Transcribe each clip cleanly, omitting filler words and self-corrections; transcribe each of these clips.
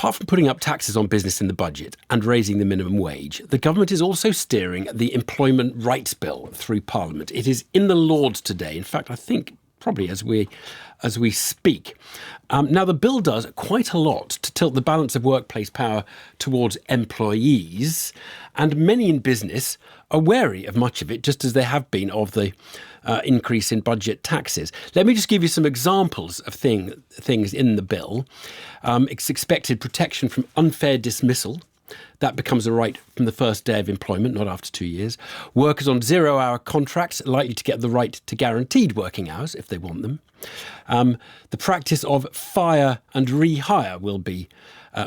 apart from putting up taxes on business in the budget and raising the minimum wage, the government is also steering the Employment Rights Bill through Parliament. It is in the Lords today. In fact, I think probably as we speak. Now, the bill does quite a lot to tilt the balance of workplace power towards employees, and many in business are wary of much of it, just as they have been of the increase in budget taxes. Let me just give you some examples of things in the bill. It's expected protection from unfair dismissal. That becomes a right from the first day of employment, not after 2 years. Workers on 0-hour contracts are likely to get the right to guaranteed working hours if they want them. The practice of fire and rehire will be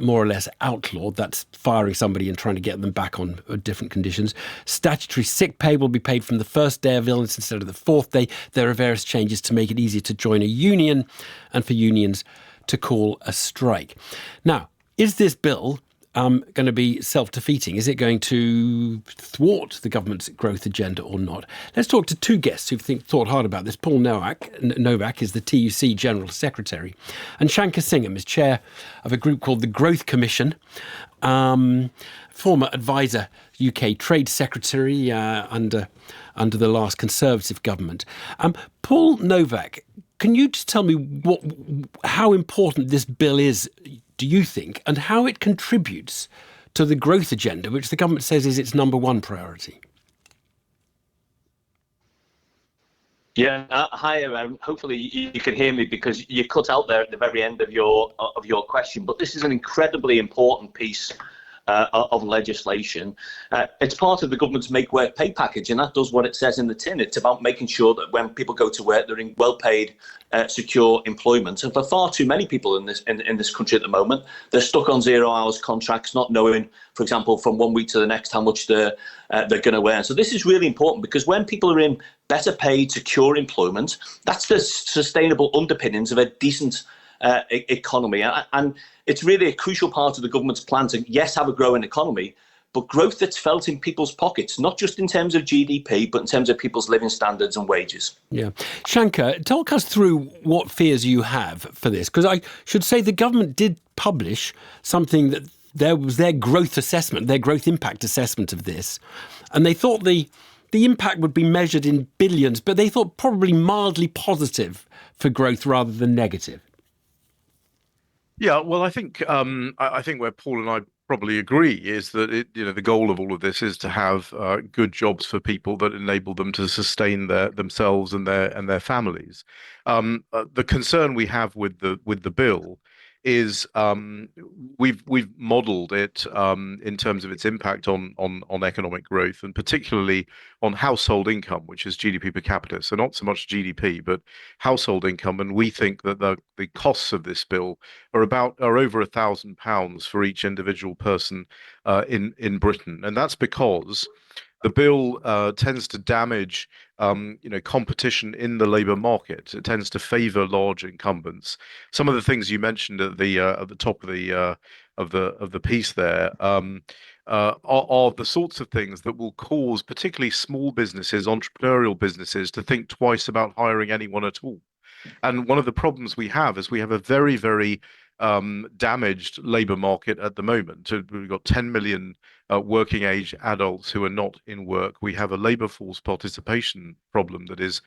more or less outlawed. That's firing somebody and trying to get them back on different conditions. Statutory sick pay will be paid from the first day of illness instead of the fourth day. There are various changes to make it easier to join a union and for unions to call a strike. Now, is this bill going to be self-defeating? Is it going to thwart the government's growth agenda or not? Let's talk to two guests who've thought hard about this. Paul Nowak is the TUC General Secretary, and Shanker Singham is chair of a group called the Growth Commission, former advisor, UK Trade Secretary under the last Conservative government. Paul Nowak, can you just tell me how important this bill is, do you think, and how it contributes to the growth agenda, which the government says is its number one priority? Yeah, hi. Hopefully you can hear me because you cut out there at the very end of your question. But this is an incredibly important piece of legislation. It's part of the government's Make Work Pay package, and that does what it says in the tin. It's about making sure that when people go to work, they're in well-paid, secure employment. And for far too many people in this country at the moment, they're stuck on 0 hours contracts, not knowing, for example, from 1 week to the next how much they're going to earn. So this is really important because when people are in better paid, secure employment, that's the sustainable underpinnings of a decent economy. And it's really a crucial part of the government's plan to, yes, have a growing economy, but growth that's felt in people's pockets, not just in terms of GDP, but in terms of people's living standards and wages. Yeah. Shanker, talk us through what fears you have for this, because I should say the government did publish something that there was their growth assessment, their growth impact assessment of this, and they thought the impact would be measured in billions, but they thought probably mildly positive for growth rather than negative. Yeah, well, I think where Paul and I probably agree is that the goal of all of this is to have good jobs for people that enable them to sustain themselves and their families. The concern we have with the bill is we've modelled it in terms of its impact on economic growth, and particularly on household income, which is GDP per capita. So not so much GDP, but household income. And we think that the costs of this bill are over £1,000 for each individual person in Britain, and that's because the bill tends to damage, competition in the labour market. It tends to favour large incumbents. Some of the things you mentioned at the top of the piece there are the sorts of things that will cause particularly small businesses, entrepreneurial businesses, to think twice about hiring anyone at all. And one of the problems we have is we have a very, very damaged labour market at the moment. We've got 10 million working age adults who are not in work. We have a labour force participation problem that is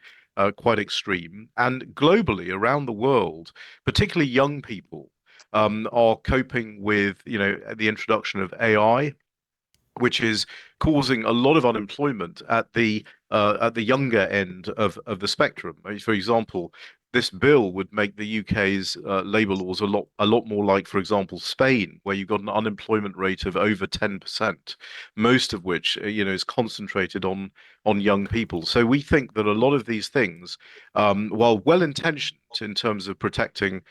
quite extreme. And globally, around the world, particularly young people are coping with, the introduction of AI, which is causing a lot of unemployment at the younger end of the spectrum. For example, this bill would make the UK's labour laws a lot more like, for example, Spain, where you've got an unemployment rate of over 10%, most of which is concentrated on young people. So we think that a lot of these things, while well-intentioned in terms of protecting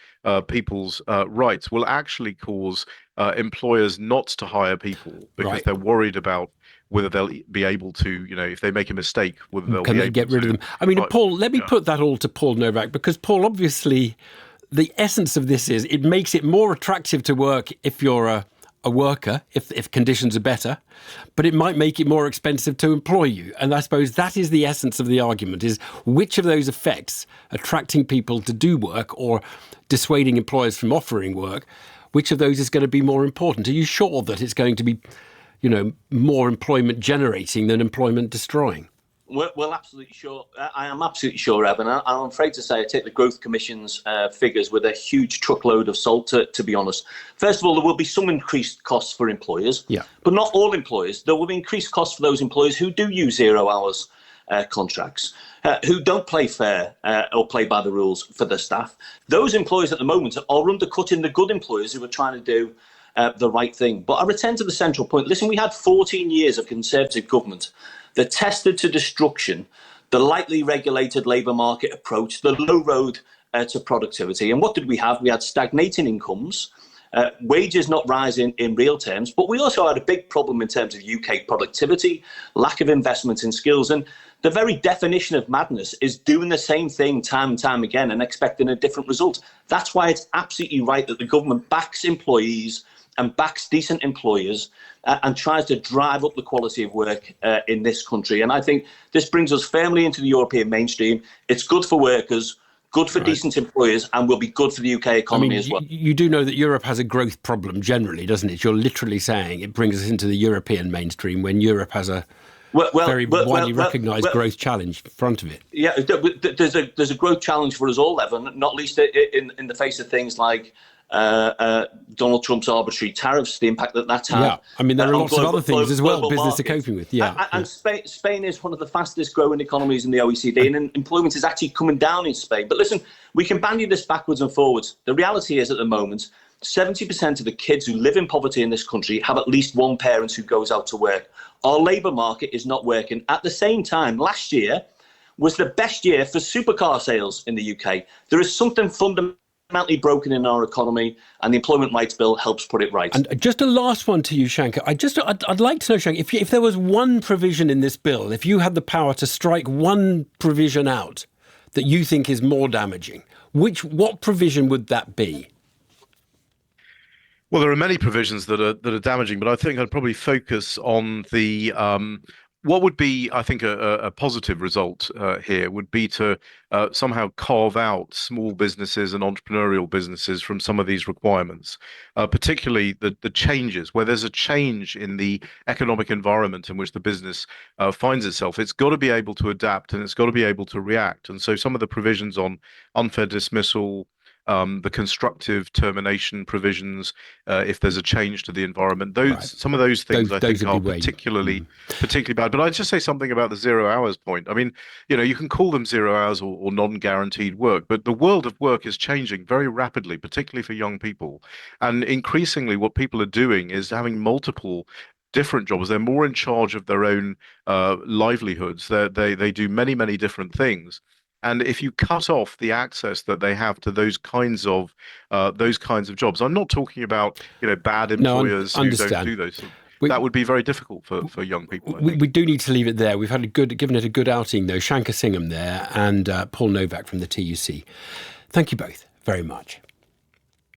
people's rights, will actually cause employers not to hire people because they're worried about whether they'll be able to, if they make a mistake, whether they'll be able to get rid of them. I mean, Paul, let me put that all to Paul Nowak, because Paul, obviously, the essence of this is it makes it more attractive to work if you're a worker, if conditions are better, but it might make it more expensive to employ you. And I suppose that is the essence of the argument, is which of those effects, attracting people to do work or dissuading employers from offering work, which of those is going to be more important? Are you sure that it's going to be, more employment generating than employment destroying? Well, absolutely sure. I am absolutely sure, Evan. I'm afraid to say I take the Growth Commission's figures with a huge truckload of salt, to be honest. First of all, there will be some increased costs for employers, but not all employers. There will be increased costs for those employers who do use 0 hours contracts, who don't play fair or play by the rules for their staff. Those employers at the moment are undercutting the good employers who are trying to do the right thing. But I return to the central point. Listen, we had 14 years of Conservative government that tested to destruction the lightly regulated labour market approach, the low road to productivity. And what did we have? We had stagnating incomes, wages not rising in real terms, but we also had a big problem in terms of UK productivity, lack of investment in skills. And the very definition of madness is doing the same thing time and time again and expecting a different result. That's why it's absolutely right that the government backs employees and backs decent employers and tries to drive up the quality of work in this country. And I think this brings us firmly into the European mainstream. It's good for workers, good for decent employers, and will be good for the UK economy as well. You do know that Europe has a growth problem generally, doesn't it? You're literally saying it brings us into the European mainstream when Europe has a very widely recognised growth challenge in front of it. Yeah, there's a growth challenge for us all, Evan, not least in the face of things like Donald Trump's arbitrary tariffs, the impact that's had. Yeah, I mean, there are lots of other things as well business are coping with. And Spain is one of the fastest growing economies in the OECD, and employment is actually coming down in Spain. But listen, we can bandy this backwards and forwards. The reality is at the moment, 70% of the kids who live in poverty in this country have at least one parent who goes out to work. Our labour market is not working. At the same time, last year was the best year for supercar sales in the UK. There is something fundamentally broken in our economy, and the Employment Rights Bill helps put it right. And just a last one to you, Shanker. I'd like to know, Shanker, if there was one provision in this bill, if you had the power to strike one provision out that you think is more damaging, what provision would that be? Well, there are many provisions that are damaging, but I think I'd probably focus on the what would be, I think, a positive result here would be to somehow carve out small businesses and entrepreneurial businesses from some of these requirements, particularly the changes where there's a change in the economic environment in which the business finds itself. It's got to be able to adapt and it's got to be able to react. And so some of the provisions on unfair dismissal, the constructive termination provisions, if there's a change to the environment, some of those things I think are particularly bad. But I'd just say something about the 0 hours point. I mean, you can call them 0 hours or non-guaranteed work, but the world of work is changing very rapidly, particularly for young people. And increasingly what people are doing is having multiple different jobs. They're more in charge of their own livelihoods. They do many, many different things. And if you cut off the access that they have to those kinds of jobs, I'm not talking about bad employers who don't do those. That would be very difficult for young people. We do need to leave it there. We've had given it a good outing though. Shanker Singham there and Paul Nowak from the TUC. Thank you both very much.